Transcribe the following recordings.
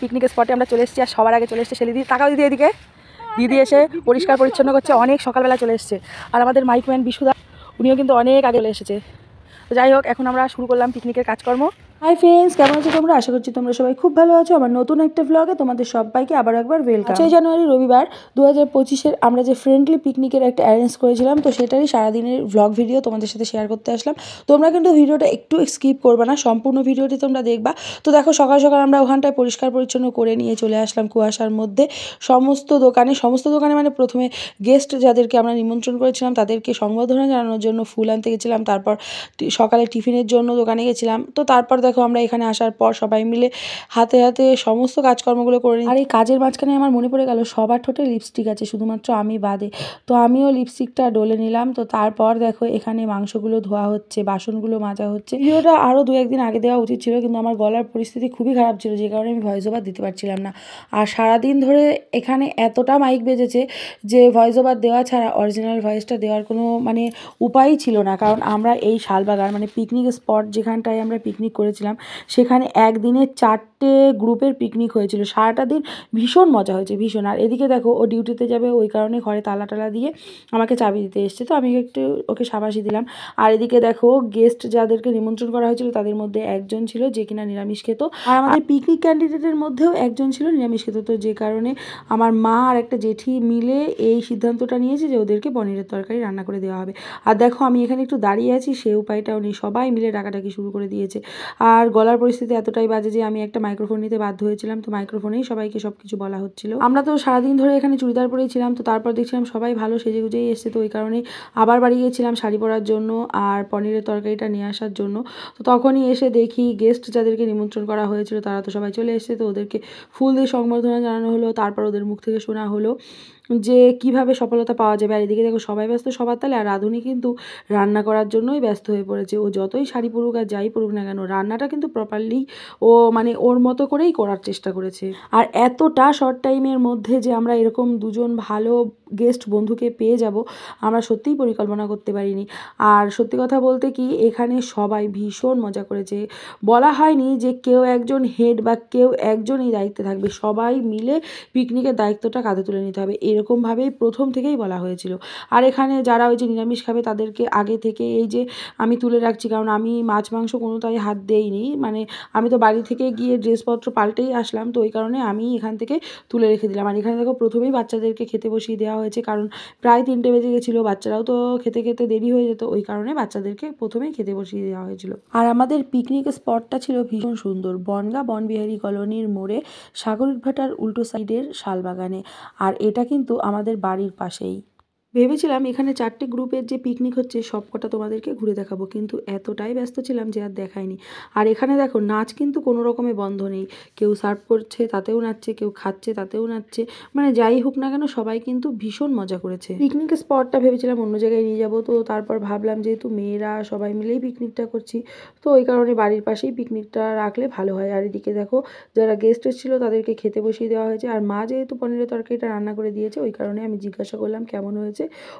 Picnic স্পটে আমরা চলে এসেছি আর সবার আগে চলে এসেছে সেলিদি। তাকাও দিদি এদিকে, দিদি এসে পরিষ্কার পরিচ্ছন্ন করছে, অনেক সকালবেলা চলে এসেছে। আর আমাদের মাইকম্যান বিশুদা উনিও কিন্তু অনেক আগে চলে এসেছে। তো যাই হোক, এখন আমরা শুরু করলাম পিকনিকের কাজকর্ম। হাই ফ্রেন্ডস, কেমন আছো তোমরা? আশা করছি তোমরা সবাই খুব ভালো আছো। আমার নতুন একটা ব্লগে তোমাদের সবাইকে আবার একবার ওয়েলকাম। 5 জানুয়ারি রবিবার 2025-এর আমরা যে ফ্রেন্ডলি পিকনিকের একটা অ্যারেঞ্জ করেছিলাম, তো সেটারই সারাদিনের ব্লগ ভিডিও তোমাদের সাথে শেয়ার করতে আসলাম। তোমরা কিন্তু ভিডিওটা একটু স্কিপ করবে না, সম্পূর্ণ ভিডিওটি তোমরা দেখবা। তো দেখো, সকাল সকাল আমরা ওখানটায় পরিষ্কার পরিচ্ছন্ন করে নিয়ে চলে আসলাম কুয়াশার মধ্যে। সমস্ত দোকানে মানে প্রথমে গেস্ট যাদেরকে আমরা নিমন্ত্রণ করেছিলাম তাদেরকে সংবর্ধনা জানানোর জন্য ফুল আনতে গেছিলাম। তারপর সকালে টিফিনের জন্য দোকানে গেছিলাম। তো তারপর দেখো, আমরা এখানে আসার পর সবাই মিলে হাতে হাতে সমস্ত কাজকর্মগুলো করে নিই। আর এই কাজের মাঝখানে আমার মনে পড়ে গেল সবার ঠোঁটে লিপস্টিক আছে, শুধুমাত্র আমি বাদে। তো আমিও লিপস্টিকটা ডলে নিলাম। তো তারপর দেখো, এখানে মাংসগুলো ধোয়া হচ্ছে, বাসনগুলো মাজা হচ্ছে। ভিডিওটা আরও 2-1 দিন আগে দেওয়া উচিত ছিল, কিন্তু আমার গলার পরিস্থিতি খুবই খারাপ ছিল, যে কারণে আমি ভয়েস ওভার দিতে পারছিলাম না। আর সারাদিন ধরে এখানে এতটা মাইক বেজেছে যে ভয়েস ওভার দেওয়া ছাড়া অরিজিনাল ভয়েসটা দেওয়ার কোনো মানে উপায়ই ছিল না। কারণ আমরা এই শালবাগান মানে পিকনিক স্পট যেখানটায় আমরা পিকনিক করেছিলাম, সেখানে একদিনে 4টে গ্রুপের পিকনিক হয়েছিল। সারাটা দিন ভীষণ মজা হয়েছে, ভীষণ। আর এদিকে দেখো, ও ডিউটিতে যাবে, ওই কারণে ঘরে তালা টালা দিয়ে আমাকে চাবি দিতে এসছে। তো আমি একটু ওকে শাবাশি দিলাম। আর এদিকে দেখো, গেস্ট যাদেরকে নিমন্ত্রণ করা হয়েছিল তাদের মধ্যে একজন ছিল যে কিনা নিরামিষ খেত। আর আমাদের পিকনিক ক্যান্ডিডেটের মধ্যেও একজন ছিল নিরামিষ খেত। তো যে কারণে আমার মা আর একটা জেঠি মিলে এই সিদ্ধান্তটা নিয়েছে যে ওদেরকে পনিরের তরকারি রান্না করে দেওয়া হবে। আর দেখো, আমি এখানে একটু দাঁড়িয়ে আছি, সে উপায়টাও নেই, সবাই মিলে ডাকাডাকি শুরু করে দিয়েছে। আর গলার পরিস্থিতি এতটাই বাজে যে আমি একটা মাইক্রোফোন নিতে বাধ্য হয়েছিলাম। তো মাইক্রোফোনেই সবাইকে সব কিছু বলা হচ্ছিল। আমরা তো সারাদিন ধরে এখানে চুড়িদার পরেই ছিলাম। তো তারপর দেখছিলাম সবাই ভালো সেজে গুজেই এসছে। তো ওই কারণেই আবার বাড়ি গিয়েছিলাম শাড়ি পরার জন্য আর পনিরের তরকারিটা নিয়ে আসার জন্য। তো তখনই এসে দেখি গেস্ট যাদেরকে নিমন্ত্রণ করা হয়েছিল তারা তো সবাই চলে এসেছে। তো ওদেরকে ফুল দিয়ে সংবর্ধনা জানানো হলো। তারপর ওদের মুখ থেকে শোনা হলো যে কিভাবে সফলতা পাওয়া যাবে। আর এদিকে দেখো, সবাই ব্যস্ত সবার তালে, আর রাঁধুনি কিন্তু রান্না করার জন্যই ব্যস্ত হয়ে পড়েছে। ও যতই শাড়ি পরুক আর যাই পরুক না কেন, রান্নাটা কিন্তু প্রপারলি ও মানে ওর মতো করেই করার চেষ্টা করেছে। আর এতটা শর্ট টাইমের মধ্যে যে আমরা এরকম দুজন ভালো গেস্ট বন্ধুকে পেয়ে যাব, আমরা সত্যিই পরিকল্পনা করতে পারিনি। আর সত্যি কথা বলতে কি, এখানে সবাই ভীষণ মজা করেছে। বলা হয়নি যে কেউ একজন হেড বা কেউ একজন এই দায়িত্বে থাকবে, সবাই মিলে পিকনিকের দায়িত্বটা কাঁধে তুলে নিতে হবে, এরকমভাবেই প্রথম থেকেই বলা হয়েছিল। আর এখানে যারা ওই যে নিরামিষ খাবে তাদেরকে আগে থেকে এই যে আমি তুলে রাখছি, কারণ আমি মাছ মাংস কোনোটাই হাত দেইনি। মানে আমি তো বাড়ি থেকে গিয়ে ড্রেসপত্র পাল্টেই আসলাম, তো ওই কারণে আমি এখান থেকে তুলে রেখে দিলাম। আর এখানে দেখো, প্রথমেই বাচ্চাদেরকে খেতে বসিয়ে দেওয়া হয়েছে, কারণ প্রায় 3টে বেজে গেছিলো, বাচ্চারাও তো খেতে খেতে দেরি হয়ে যেত, ওই কারণে বাচ্চাদেরকে প্রথমেই খেতে বসিয়ে দেওয়া হয়েছিল। আর আমাদের পিকনিক স্পটটা ছিল ভীষণ সুন্দর, বনগাঁ বনবিহারী কলোনির মোড়ে সাগরিকভাটার উল্টো সাইডের শালবাগানে। আর এটা কিন্তু আমাদের বাড়ির পাশেই। ভেবেছিলাম এখানে 4টে গ্রুপের যে পিকনিক হচ্ছে সবকটা তোমাদেরকে ঘুরে দেখাবো, কিন্তু এতটাই ব্যস্ত ছিলাম যে আর দেখাইনি। আর এখানে দেখো, নাচ কিন্তু কোনো রকমে বন্ধ নেই। কেউ সার্ভ করছে তাতেও নাচছে, কেউ খাচ্ছে তাতেও নাচছে, মানে যাই হোক না কেন সবাই কিন্তু ভীষণ মজা করেছে। পিকনিক স্পটটা ভেবেছিলাম অন্য জায়গায় নিয়ে যাবো, তো তারপর ভাবলাম যেহেতু মেয়েরা সবাই মিলেই পিকনিকটা করছি, তো ওই কারণে বাড়ির পাশেই পিকনিকটা রাখলে ভালো হয়। আর এদিকে দেখো, যারা গেস্ট এসেছিলো তাদেরকে খেতে বসিয়ে দেওয়া হয়েছে। আর মা যেহেতু পনিরের তরকারিটা রান্না করে দিয়েছে, ওই কারণে আমি জিজ্ঞাসা করলাম কেমন হয়েছে।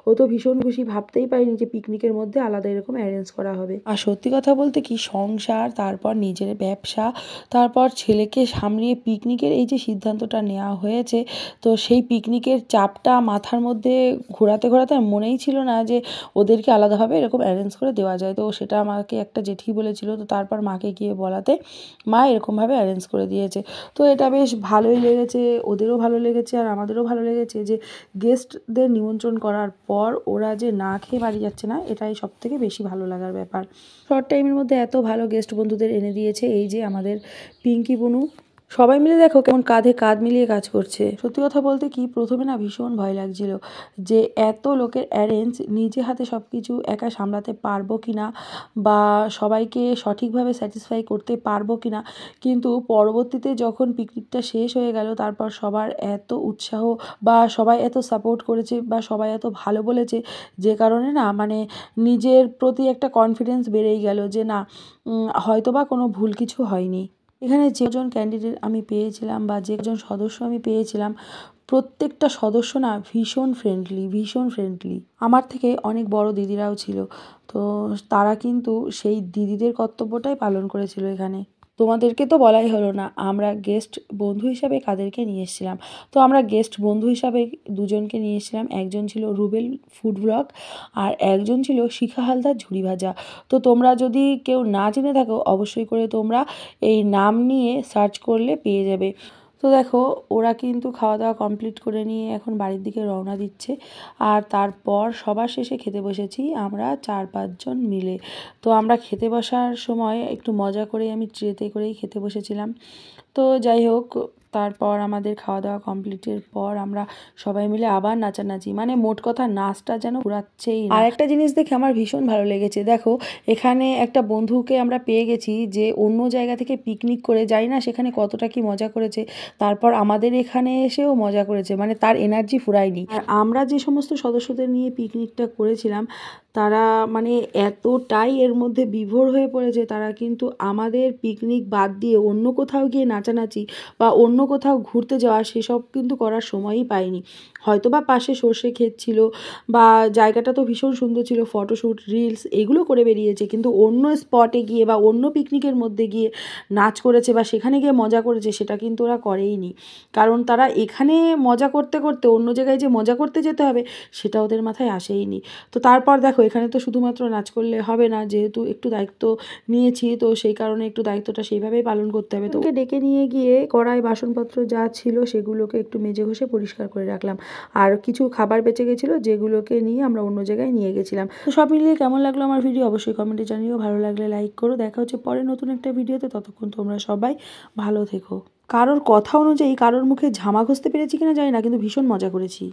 ও তো ভীষণ খুশি, ভাবতেই পারিনি যে পিকনিকের মধ্যে আলাদা এরকম অ্যারেঞ্জ করা হবে। আর সত্যি কথা বলতে কি, সংসার, তারপর নিজের ব্যবসা, তারপর ছেলেকে সামলিয়ে পিকনিকের এই যে সিদ্ধান্তটা নেওয়া হয়েছে, তো সেই পিকনিকের চাপটা মাথার মধ্যে ঘোরাতে ঘোরাতে মনেই ছিল না যে ওদেরকে আলাদাভাবে এরকম অ্যারেঞ্জ করে দেওয়া যায়। তো সেটা আমাকে একটা জেঠি বলেছিল, তো তারপর মাকে গিয়ে বলাতে মা এরকমভাবে অ্যারেঞ্জ করে দিয়েছে। তো এটা বেশ ভালোই লেগেছে, ওদেরও ভালো লেগেছে আর আমাদেরও ভালো লেগেছে যে গেস্টদের নিমন্ত্রণ করার পর ওরা যে না খেয়ে বাড়ি যাচ্ছে না, এটাই সবথেকে বেশি ভালো লাগার ব্যাপার। শর্ট টাইমের মধ্যে এত ভালো গেস্ট বন্ধুদের এনে দিয়েছে এই যে আমাদের পিঙ্কি বুনু। সবাই মিলে দেখো কেমন কাঁধে কাঁধ মিলিয়ে কাজ করছে। সত্যি কথা বলতে কি, প্রথমে না ভীষণ ভয় লাগছিল যে এত লোকের অ্যারেঞ্জ নিজে হাতে সব কিছু একা সামলাতে পারবো কি না, বা সবাইকে সঠিকভাবে স্যাটিসফাই করতে পারবো কি না। কিন্তু পরবর্তীতে যখন পিকনিকটা শেষ হয়ে গেল, তারপর সবার এত উৎসাহ বা সবাই এত সাপোর্ট করেছে বা সবাই এত ভালো বলেছে, যে কারণে না মানে নিজের প্রতি একটা কনফিডেন্স বেড়েই গেল যে না, হয়তোবা কোনো ভুল কিছু হয়নি। এখানে যেজন ক্যান্ডিডেট আমি পেয়েছিলাম বা যেজন সদস্য আমি পেয়েছিলাম, প্রত্যেকটা সদস্য না ভীষণ ফ্রেন্ডলি, ভীষণ ফ্রেন্ডলি। আমার থেকে অনেক বড় দিদিরাও ছিল, তো তারা কিন্তু সেই দিদিদের কর্তব্যটাই পালন করেছিল এখানে। তোমাদেরকে তো বলাই হলো না আমরা গেস্ট বন্ধু হিসাবে কাদেরকে নিয়ে এসেছিলাম। তো আমরা গেস্ট বন্ধু হিসাবে দুজনকে নিয়ে এসেছিলাম, একজন ছিল রুবেল ফুড ব্লগ আর একজন ছিল শিখা হালদার ঝুড়ি ভাজা। তো তোমরা যদি কেউ না জেনে থাকো অবশ্যই করে তোমরা এই নাম নিয়ে সার্চ করলে পেয়ে যাবে। তো দেখো ওরা কিন্তু খাওয়া দাওয়া কমপ্লিট করে নিয়ে এখন বাড়ির দিকে রওনা দিচ্ছে। আর তারপর সবার শেষে খেতে বসেছি আমরা 4-5 জন মিলে। তো আমরা খেতে বসার সময় একটু মজা করেই আমি ট্রেতে করেই খেতে বসেছিলাম। তো যাই হোক, তারপর আমাদের খাওয়া দাওয়া কমপ্লিটের পর আমরা সবাই মিলে আবার নাচানাচি, মানে মোট কথা নাচটা যেন ঘুরাচ্ছেই না। আর একটা জিনিস দেখে আমার ভীষণ ভালো লেগেছে, দেখো এখানে একটা বন্ধুকে আমরা পেয়ে গেছি যে অন্য জায়গা থেকে পিকনিক করে, যাই না সেখানে কতটা কি মজা করেছে, তারপর আমাদের এখানে এসেও মজা করেছে, মানে তার এনার্জি ফুরায়নি। আর আমরা যে সমস্ত সদস্যদের নিয়ে পিকনিকটা করেছিলাম তারা মানে এতটাই এর মধ্যে বিভোর হয়ে পড়েছে, তারা কিন্তু আমাদের পিকনিক বাদ দিয়ে অন্য কোথাও গিয়ে নাচানাচি বা অন্য কোথাও ঘুরতে যাওয়া সেসব কিন্তু করার সময়ই পায়নি। হয়তো বা পাশে সর্ষে ক্ষেত ছিল বা জায়গাটা তো ভীষণ সুন্দর ছিল, ফটোশ্যুট রিলস এগুলো করে বেরিয়েছে, কিন্তু অন্য স্পটে গিয়ে বা অন্য পিকনিকের মধ্যে গিয়ে নাচ করেছে বা সেখানে গিয়ে মজা করেছে সেটা কিন্তু ওরা করেইনি। কারণ তারা এখানে মজা করতে করতে অন্য জায়গায় যে মজা করতে যেতে হবে সেটা ওদের মাথায় আসেইনি। তো তারপর দেখো এখানে তো শুধুমাত্র নাচ করলে হবে না, যেহেতু একটু দায়িত্ব নিয়েছি তো সেই কারণে একটু দায়িত্বটা সেইভাবেই পালন করতে হবে। তো ওকে ডেকে নিয়ে গিয়ে কড়াই বাসনপত্র যা ছিল সেগুলোকে একটু মেজে ঘষে পরিষ্কার করে রাখলাম। আর কিছু খাবার বেঁচে গেছিলো যেগুলোকে নিয়ে আমরা অন্য জায়গায় নিয়ে গেছিলাম। তো সব মিলিয়ে কেমন লাগলো আমার ভিডিও অবশ্যই কমেন্টে জানিও, ভালো লাগলে লাইক করো। দেখা হচ্ছে পরে নতুন একটা ভিডিওতে, ততক্ষণ তোমরা সবাই ভালো থেকো। কারোর কথা অনুযায়ী কারোর মুখে ঝামা ঘষতে পেরেছি কিনা জানি না, কিন্তু ভীষণ মজা করেছি।